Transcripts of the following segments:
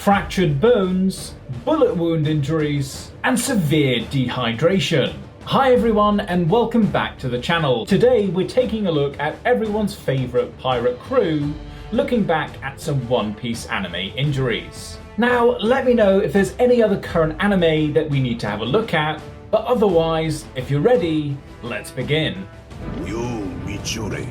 fractured bones, bullet wound injuries, and severe dehydration. Hi everyone and welcome back to the channel. Today we're taking a look at everyone's favourite pirate crew, looking back at some One Piece anime injuries. Now let me know if there's any other current anime that we need to have a look at, but otherwise, if you're ready, let's begin. You, Michure.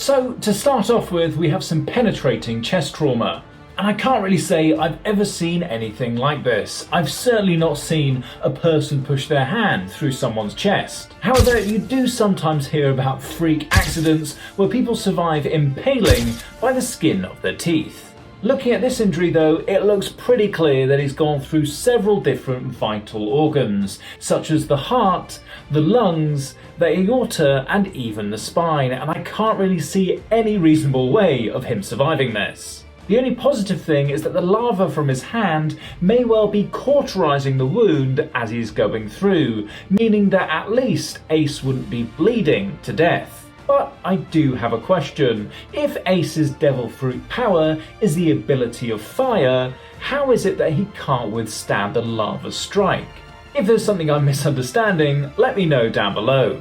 So to start off with, we have some penetrating chest trauma. And I can't really say I've ever seen anything like this. I've certainly not seen a person push their hand through someone's chest. However, you do sometimes hear about freak accidents where people survive impaling by the skin of their teeth. Looking at this injury though, it looks pretty clear that he's gone through several different vital organs, such as the heart, the lungs, the aorta, and even the spine, and I can't really see any reasonable way of him surviving this. The only positive thing is that the lava from his hand may well be cauterizing the wound as he's going through, meaning that at least Ace wouldn't be bleeding to death. But I do have a question. If Ace's devil fruit power is the ability of fire, how is it that he can't withstand the lava strike? If there's something I'm misunderstanding, let me know down below.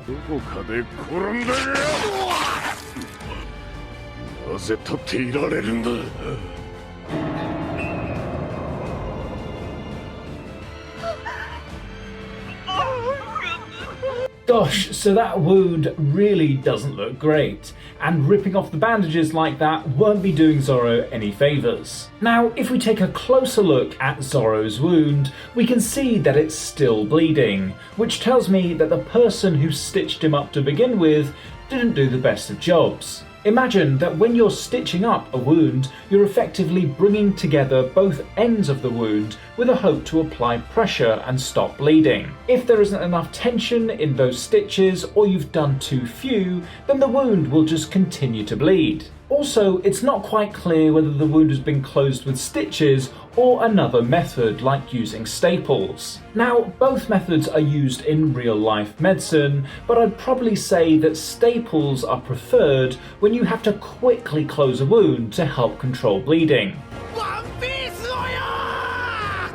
Gosh, so that wound really doesn't look great, and ripping off the bandages like that won't be doing Zoro any favours. Now, if we take a closer look at Zoro's wound, we can see that it's still bleeding, which tells me that the person who stitched him up to begin with didn't do the best of jobs. Imagine that when you're stitching up a wound, you're effectively bringing together both ends of the wound with a hope to apply pressure and stop bleeding. If there isn't enough tension in those stitches or you've done too few, then the wound will just continue to bleed. Also, it's not quite clear whether the wound has been closed with stitches or another method like using staples. Now, both methods are used in real life medicine, but I'd probably say that staples are preferred when you have to quickly close a wound to help control bleeding. One Piece lawyer!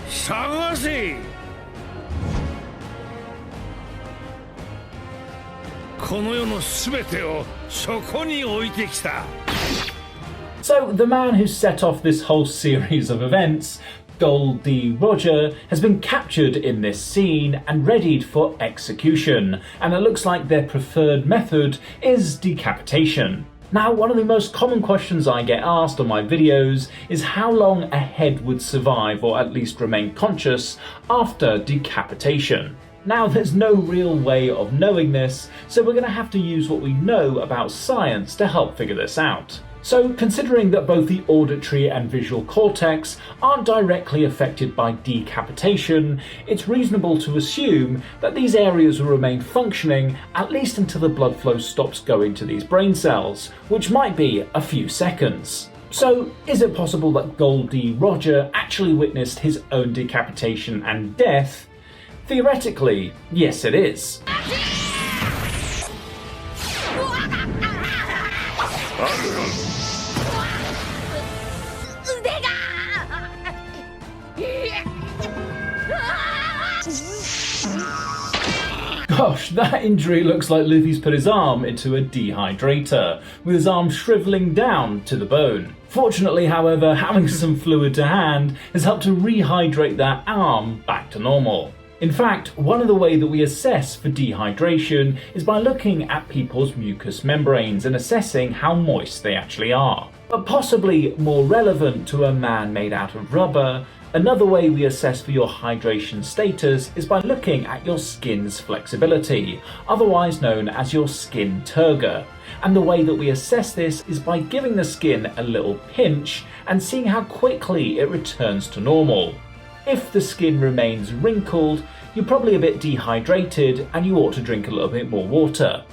Sagase! So the man who set off this whole series of events, Gold D. Roger, has been captured in this scene and readied for execution, and it looks like their preferred method is decapitation. Now, one of the most common questions I get asked on my videos is how long a head would survive or at least remain conscious after decapitation. Now, there's no real way of knowing this, so we're going to have to use what we know about science to help figure this out. So, considering that both the auditory and visual cortex aren't directly affected by decapitation, it's reasonable to assume that these areas will remain functioning at least until the blood flow stops going to these brain cells, which might be a few seconds. So, is it possible that Gold D. Roger actually witnessed his own decapitation and death? Theoretically, yes it is. Gosh, that injury looks like Luffy's put his arm into a dehydrator, with his arm shrivelling down to the bone. Fortunately, however, having some fluid to hand has helped to rehydrate that arm back to normal. In fact, one of the ways that we assess for dehydration is by looking at people's mucous membranes and assessing how moist they actually are. But possibly more relevant to a man made out of rubber, another way we assess for your hydration status is by looking at your skin's flexibility, otherwise known as your skin turgor. And the way that we assess this is by giving the skin a little pinch and seeing how quickly it returns to normal. If the skin remains wrinkled, you're probably a bit dehydrated and you ought to drink a little bit more water.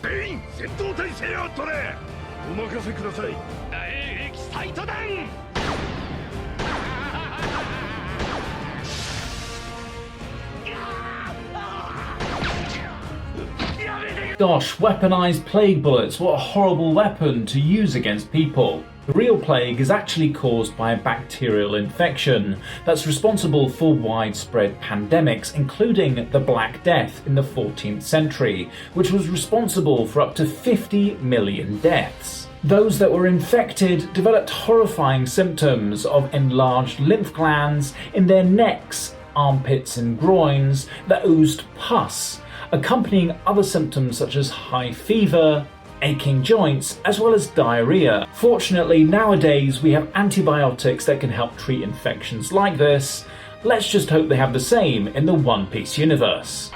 Gosh, weaponized plague bullets, what a horrible weapon to use against people. The real plague is actually caused by a bacterial infection that's responsible for widespread pandemics, including the Black Death in the 14th century, which was responsible for up to 50 million deaths. Those that were infected developed horrifying symptoms of enlarged lymph glands in their necks, armpits and groins that oozed pus, accompanying other symptoms such as high fever, aching joints, as well as diarrhea. Fortunately, nowadays we have antibiotics that can help treat infections like this. Let's just hope they have the same in the One Piece universe.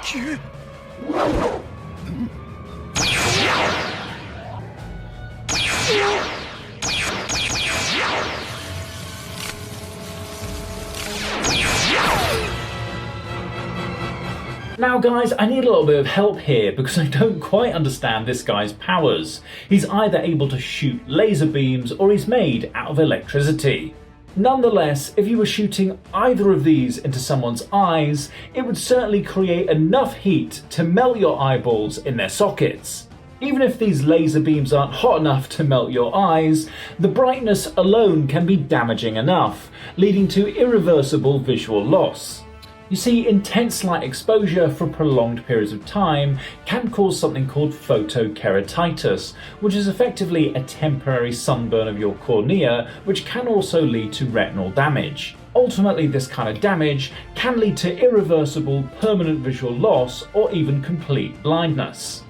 Now guys, I need a little bit of help here because I don't quite understand this guy's powers. He's either able to shoot laser beams or he's made out of electricity. Nonetheless, if you were shooting either of these into someone's eyes, it would certainly create enough heat to melt your eyeballs in their sockets. Even if these laser beams aren't hot enough to melt your eyes, the brightness alone can be damaging enough, leading to irreversible visual loss. You see, intense light exposure for prolonged periods of time can cause something called photokeratitis, which is effectively a temporary sunburn of your cornea, which can also lead to retinal damage. Ultimately, this kind of damage can lead to irreversible permanent visual loss or even complete blindness.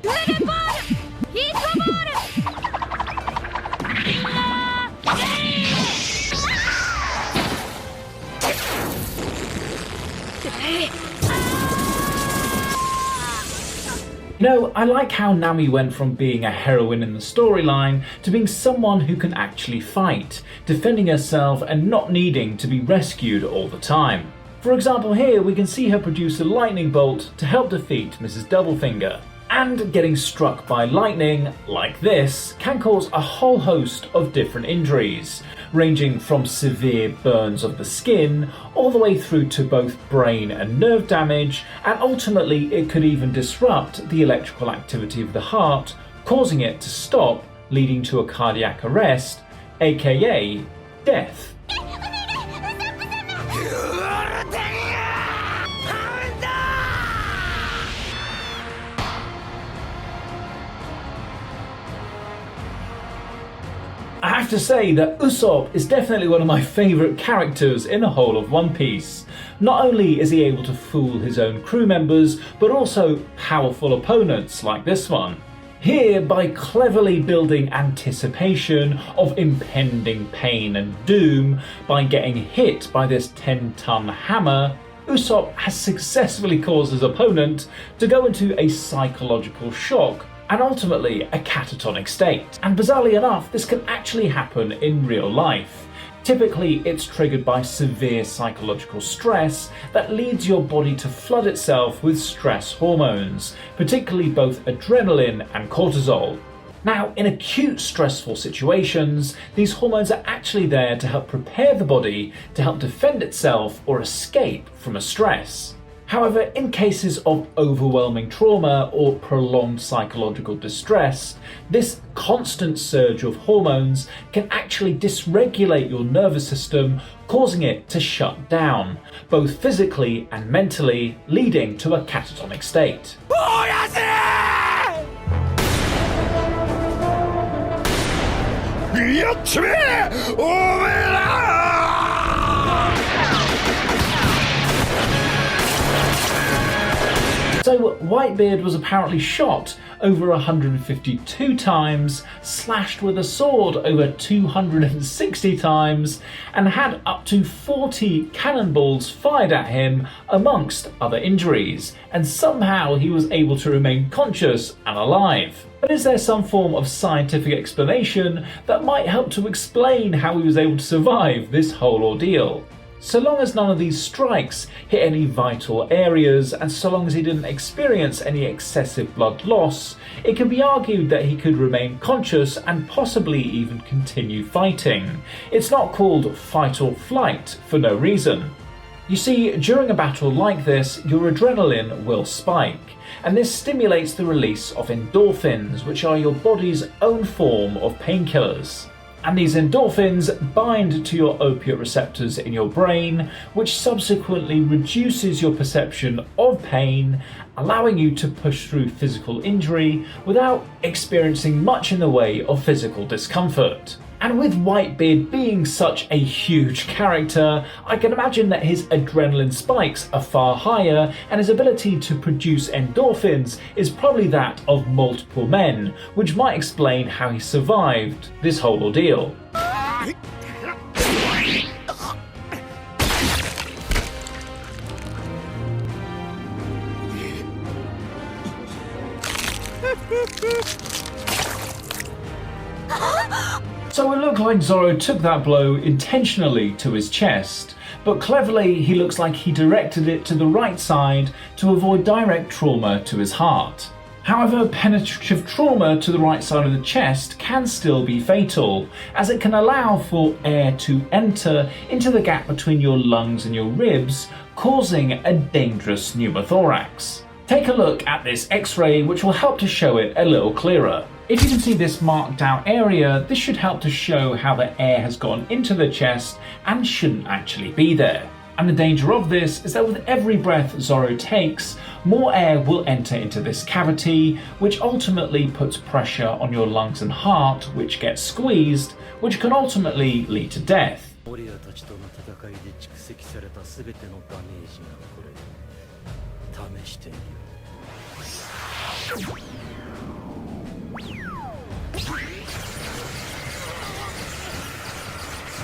You know, I like how Nami went from being a heroine in the storyline to being someone who can actually fight, defending herself and not needing to be rescued all the time. For example, here we can see her produce a lightning bolt to help defeat Mrs. Doublefinger. And getting struck by lightning, like this, can cause a whole host of different injuries, ranging from severe burns of the skin, all the way through to both brain and nerve damage, and ultimately it could even disrupt the electrical activity of the heart, causing it to stop, leading to a cardiac arrest, aka death. I have to say that Usopp is definitely one of my favourite characters in the whole of One Piece. Not only is he able to fool his own crew members, but also powerful opponents like this one. Here, by cleverly building anticipation of impending pain and doom by getting hit by this 10-ton hammer, Usopp has successfully caused his opponent to go into a psychological shock and ultimately a catatonic state. And bizarrely enough, this can actually happen in real life. Typically, it's triggered by severe psychological stress that leads your body to flood itself with stress hormones, particularly both adrenaline and cortisol. Now, in acute stressful situations, these hormones are actually there to help prepare the body to help defend itself or escape from a stress. However, in cases of overwhelming trauma or prolonged psychological distress, this constant surge of hormones can actually dysregulate your nervous system, causing it to shut down, both physically and mentally, leading to a catatonic state. So Whitebeard was apparently shot over 152 times, slashed with a sword over 260 times, and had up to 40 cannonballs fired at him amongst other injuries, and somehow he was able to remain conscious and alive. But is there some form of scientific explanation that might help to explain how he was able to survive this whole ordeal? So long as none of these strikes hit any vital areas, and so long as he didn't experience any excessive blood loss, it can be argued that he could remain conscious and possibly even continue fighting. It's not called fight or flight for no reason. You see, during a battle like this, your adrenaline will spike, and this stimulates the release of endorphins, which are your body's own form of painkillers. And these endorphins bind to your opiate receptors in your brain, which subsequently reduces your perception of pain, allowing you to push through physical injury without experiencing much in the way of physical discomfort. And with Whitebeard being such a huge character, I can imagine that his adrenaline spikes are far higher, and his ability to produce endorphins is probably that of multiple men, which might explain how he survived this whole ordeal. So it looked like Zoro took that blow intentionally to his chest, but cleverly he looks like he directed it to the right side to avoid direct trauma to his heart. However, penetrative trauma to the right side of the chest can still be fatal, as it can allow for air to enter into the gap between your lungs and your ribs, causing a dangerous pneumothorax. Take a look at this X-ray, which will help to show it a little clearer. If you can see this marked out area, this should help to show how the air has gone into the chest and shouldn't actually be there. And the danger of this is that with every breath Zoro takes, more air will enter into this cavity, which ultimately puts pressure on your lungs and heart, which gets squeezed, which can ultimately lead to death.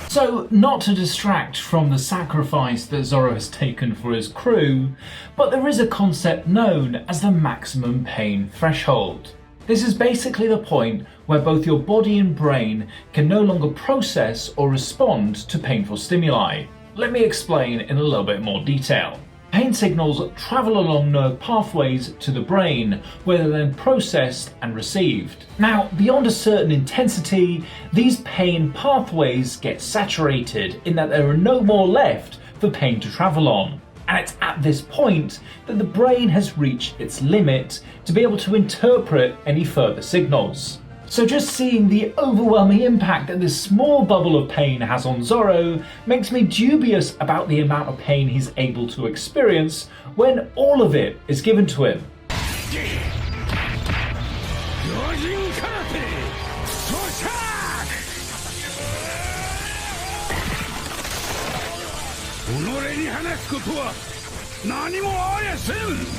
So, not to distract from the sacrifice that Zoro has taken for his crew, but there is a concept known as the maximum pain threshold. This is basically the point where both your body and brain can no longer process or respond to painful stimuli. Let me explain in a little bit more detail. Pain signals travel along nerve pathways to the brain, where they're then processed and received. Now, beyond a certain intensity, these pain pathways get saturated in that there are no more left for pain to travel on. And it's at this point that the brain has reached its limit to be able to interpret any further signals. So just seeing the overwhelming impact that this small bubble of pain has on Zoro makes me dubious about the amount of pain he's able to experience when all of it is given to him.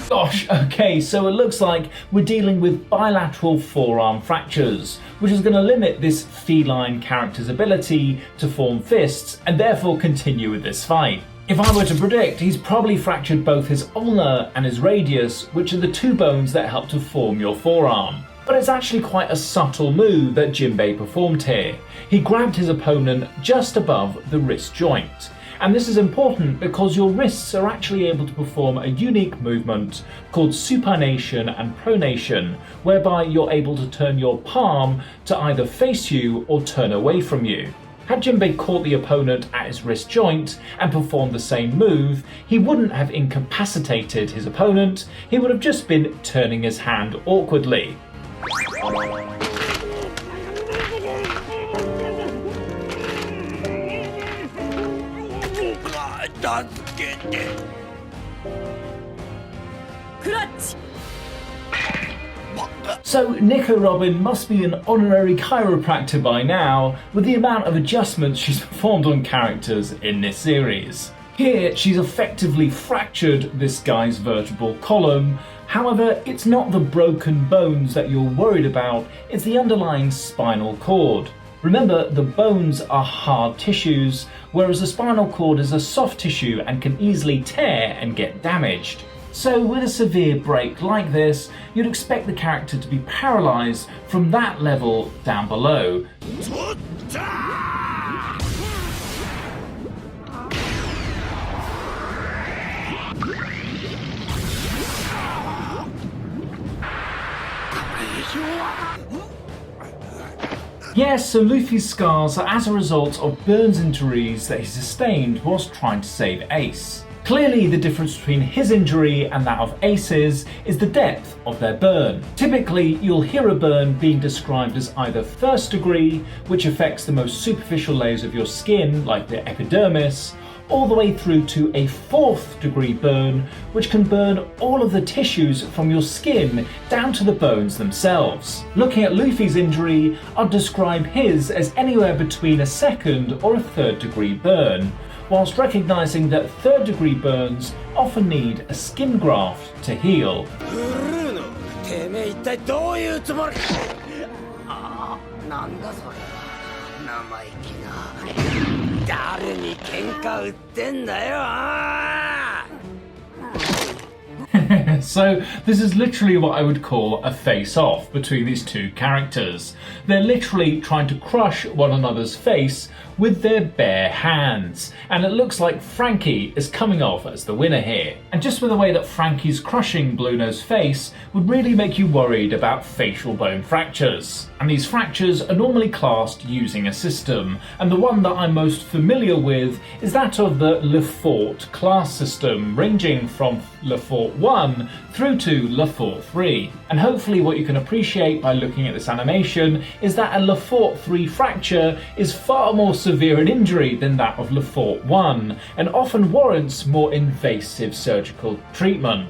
Gosh, okay, so it looks like we're dealing with bilateral forearm fractures, which is going to limit this feline character's ability to form fists and therefore continue with this fight. If I were to predict, he's probably fractured both his ulnar and his radius, which are the two bones that help to form your forearm. But it's actually quite a subtle move that Jinbei performed here. He grabbed his opponent just above the wrist joint. And this is important because your wrists are actually able to perform a unique movement called supination and pronation, whereby you're able to turn your palm to either face you or turn away from you. Had Jinbei caught the opponent at his wrist joint and performed the same move, he wouldn't have incapacitated his opponent, he would have just been turning his hand awkwardly. So Nico Robin must be an honorary chiropractor by now, with the amount of adjustments she's performed on characters in this series. Here she's effectively fractured this guy's vertebral column. However, it's not the broken bones that you're worried about, it's the underlying spinal cord. Remember, the bones are hard tissues, whereas the spinal cord is a soft tissue and can easily tear and get damaged. So with a severe break like this, you'd expect the character to be paralysed from that level down below. Yes, so Luffy's scars are as a result of burns injuries that he sustained whilst trying to save Ace. Clearly, the difference between his injury and that of Ace's is the depth of their burn. Typically, you'll hear a burn being described as either first degree, which affects the most superficial layers of your skin, like the epidermis, all the way through to a fourth degree burn, which can burn all of the tissues from your skin down to the bones themselves. Looking at Luffy's injury, I'd describe his as anywhere between a second or a third degree burn, whilst recognising that third degree burns often need a skin graft to heal. So this is literally what I would call a face-off between these two characters. They're literally trying to crush one another's face with their bare hands, and it looks like Frankie is coming off as the winner here. And just with the way that Frankie's crushing Bluno's face would really make you worried about facial bone fractures. And these fractures are normally classed using a system, and the one that I'm most familiar with is that of the Le Fort class system, ranging from Le Fort 1 through to Le Fort 3. And hopefully what you can appreciate by looking at this animation is that a Le Fort 3 fracture is far more severe an injury than that of Le Fort 1, and often warrants more invasive surgical treatment.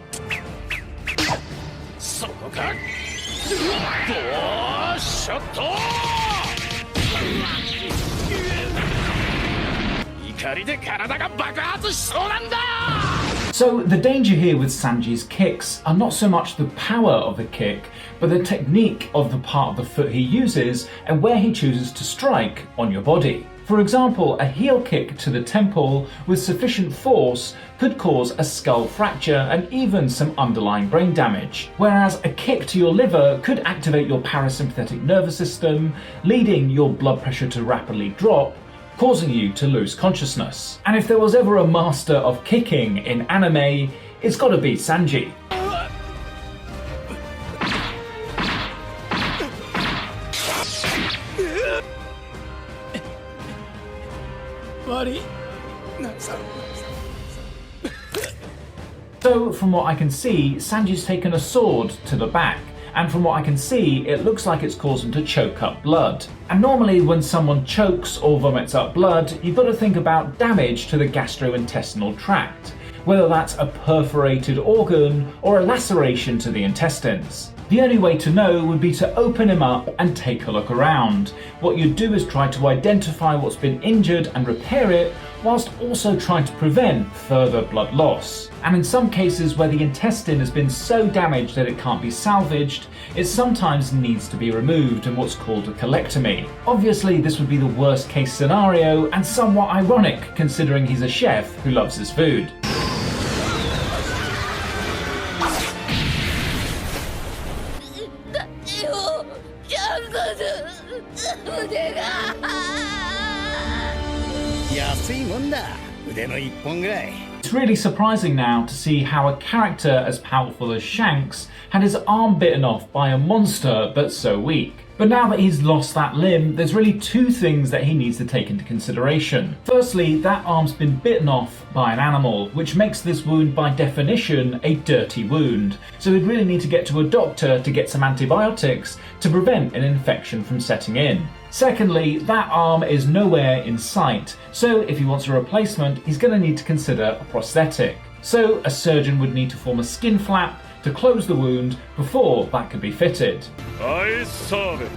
So the danger here with Sanji's kicks are not so much the power of the kick, but the technique of the part of the foot he uses and where he chooses to strike on your body. For example, a heel kick to the temple with sufficient force could cause a skull fracture and even some underlying brain damage, whereas a kick to your liver could activate your parasympathetic nervous system, leading your blood pressure to rapidly drop, causing you to lose consciousness. And if there was ever a master of kicking in anime, it's gotta be Sanji. So from what I can see, Sanji's taken a sword to the back, and from what I can see, it looks like it's caused him to choke up blood. And normally when someone chokes or vomits up blood, you've got to think about damage to the gastrointestinal tract, whether that's a perforated organ or a laceration to the intestines. The only way to know would be to open him up and take a look around. What you'd do is try to identify what's been injured and repair it, whilst also trying to prevent further blood loss. And in some cases where the intestine has been so damaged that it can't be salvaged, it sometimes needs to be removed in what's called a colectomy. Obviously this would be the worst case scenario, and somewhat ironic considering he's a chef who loves his food. It's really surprising now to see how a character as powerful as Shanks had his arm bitten off by a monster that's so weak. But now that he's lost that limb, there's really two things that he needs to take into consideration. Firstly, that arm's been bitten off by an animal, which makes this wound by definition a dirty wound. So he'd really need to get to a doctor to get some antibiotics to prevent an infection from setting in. Secondly, that arm is nowhere in sight, so if he wants a replacement, he's going to need to consider a prosthetic. So a surgeon would need to form a skin flap to close the wound before that could be fitted. I saw it.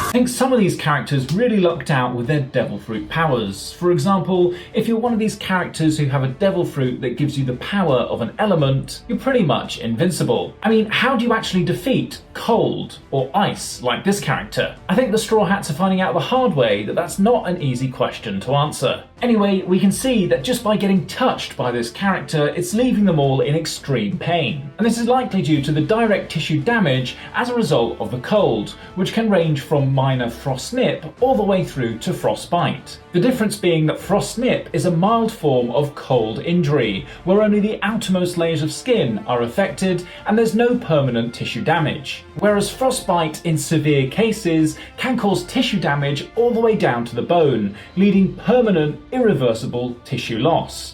I think some of these characters really lucked out with their devil fruit powers. For example, if you're one of these characters who have a devil fruit that gives you the power of an element, you're pretty much invincible. I mean, how do you actually defeat cold or ice like this character? I think the Straw Hats are finding out the hard way that that's not an easy question to answer. Anyway, we can see that just by getting touched by this character, it's leaving them all in extreme pain. And this is likely due to the direct tissue damage as a result of the cold, which can range from minor frost nip all the way through to frostbite. The difference being that frost nip is a mild form of cold injury, where only the outermost layers of skin are affected and there's no permanent tissue damage. Whereas frostbite in severe cases can cause tissue damage all the way down to the bone, leading permanent, irreversible tissue loss.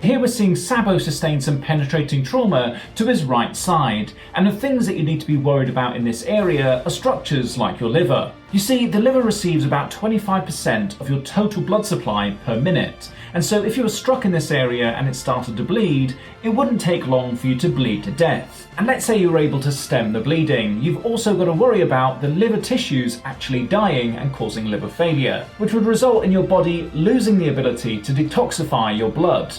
Here we're seeing Sabo sustain some penetrating trauma to his right side, and the things that you need to be worried about in this area are structures like your liver. You see, the liver receives about 25% of your total blood supply per minute, and so if you were struck in this area and it started to bleed, it wouldn't take long for you to bleed to death. And let's say you were able to stem the bleeding, you've also got to worry about the liver tissues actually dying and causing liver failure, which would result in your body losing the ability to detoxify your blood.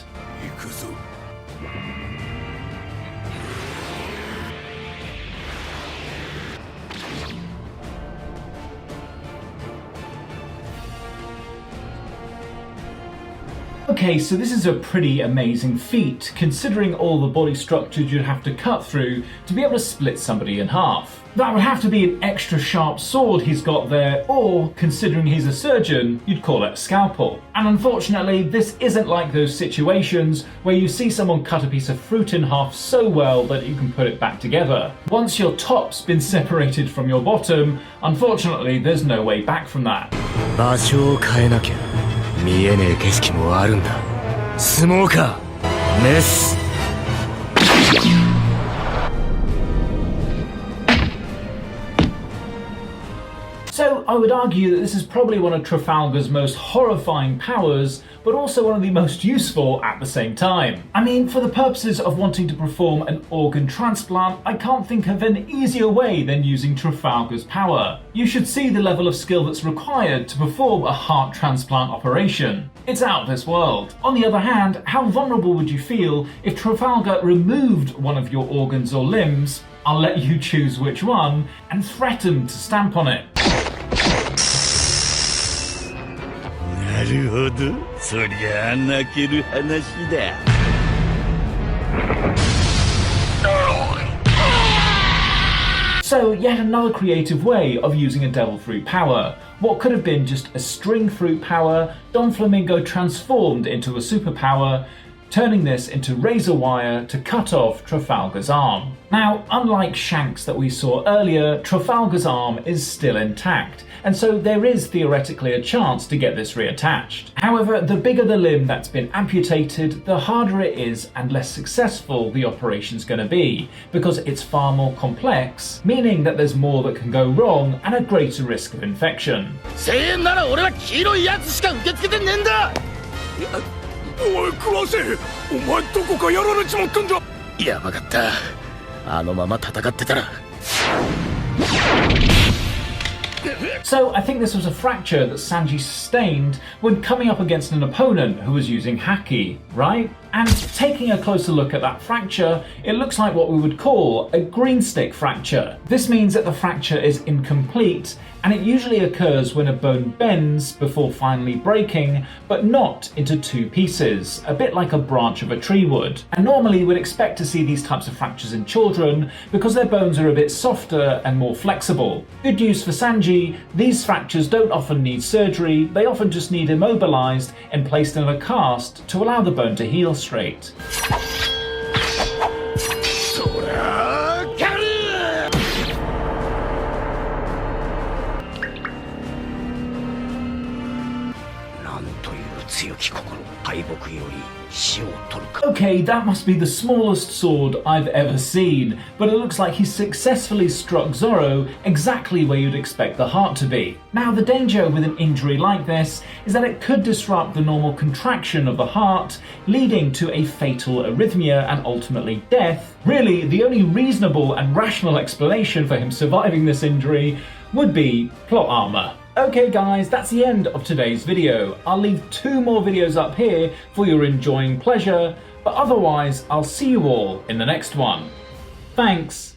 Okay, so this is a pretty amazing feat, considering all the body structures you'd have to cut through to be able to split somebody in half. That would have to be an extra sharp sword he's got there, or, considering he's a surgeon, you'd call it a scalpel. And unfortunately, this isn't like those situations where you see someone cut a piece of fruit in half so well that you can put it back together. Once your top's been separated from your bottom, unfortunately, there's no way back from that. 見えねえ景色もあるんだ。相撲か、メス。So I would argue that this is probably one of Trafalgar's most horrifying powers, but also one of the most useful at the same time. I mean, for the purposes of wanting to perform an organ transplant, I can't think of an easier way than using Trafalgar's power. You should see the level of skill that's required to perform a heart transplant operation. It's out of this world. On the other hand, how vulnerable would you feel if Trafalgar removed one of your organs or limbs, I'll let you choose which one, and threatened to stamp on it? なるほど、そりゃあ泣ける話だ。So, yet another creative way of using a devil fruit power. What could have been just a string fruit power, Don Flamingo transformed into a superpower, turning this into razor wire to cut off Trafalgar's arm. Now, unlike Shanks that we saw earlier, Trafalgar's arm is still intact, and so there is theoretically a chance to get this reattached. However, the bigger the limb that's been amputated, the harder it is and less successful the operation's going to be, because it's far more complex, meaning that there's more that can go wrong and a greater risk of infection. おい食わせ、お前どこかやられちまったんじゃ。やばかった、あのまま戦ってたら。So I think this was a fracture that Sanji sustained when coming up against an opponent who was using haki, right? And taking a closer look at that fracture, it looks like what we would call a greenstick fracture. This means that the fracture is incomplete, and it usually occurs when a bone bends before finally breaking, but not into two pieces, a bit like a branch of a tree would. And normally we'd expect to see these types of fractures in children because their bones are a bit softer and more flexible. Good news for Sanji, these fractures don't often need surgery, they often just need immobilized and placed in a cast to allow the bone to heal straight. Okay, that must be the smallest sword I've ever seen, but it looks like he successfully struck Zoro exactly where you'd expect the heart to be. Now, the danger with an injury like this is that it could disrupt the normal contraction of the heart, leading to a fatal arrhythmia and ultimately death. Really, the only reasonable and rational explanation for him surviving this injury would be plot armor. Okay guys, that's the end of today's video. I'll leave 2 more videos up here for your enjoying pleasure, but otherwise I'll see you all in the next one. Thanks.